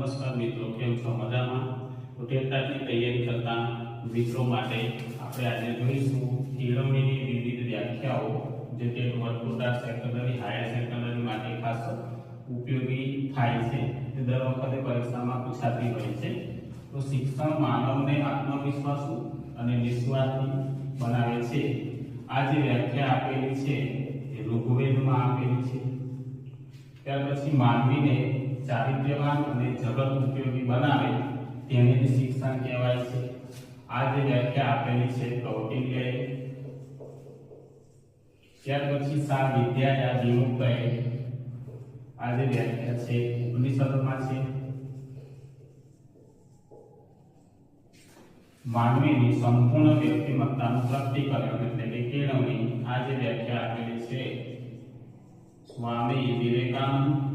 નમસ્કાર મિત્રો, કેમ છો? મજામાં? તો ટેટની તૈયારી કરતા મિત્રો માટે આપણે આજે જોઈશું કેળવણીની વિવિધ વ્યાખ્યાઓ જે ટેટ વર્તુળાકાર સેકન્ડરી હાયર સેકન્ડરી માટે ખાસ ઉપયોગી થાય છે. તે દર વખતે પરીક્ષામાં પૂછાતી હોય છે. તો શિક્ષણ માનવને આત્મવિશ્વાસુ અને નિસ્વાર્થી બનાવે છે. આ જે વ્યાખ્યા આપેલી છે એ ઋગ્વેદમાં આપેલી છે. ત્યાર પછી માનવીને ચારિત્ર્યવાન અને જગત ઉપયોગી બનાવે તેને જ શિક્ષણ કહેવાય છે. આ જે વ્યાખ્યા આપેલી છે કૌટિલ્યએ. ત્યાર પછી સા વિદ્યાયા વિમુક્તએ. આ જે વ્યાખ્યા છે ઉપનિષદમાં છે. માનવીની સંપૂર્ણ વ્યક્તિમત્તાનું પ્રગટીકરણ એટલે કે કેળવણી. આ જે વ્યાખ્યા આપેલી છે સ્વામી વિવેકાનંદ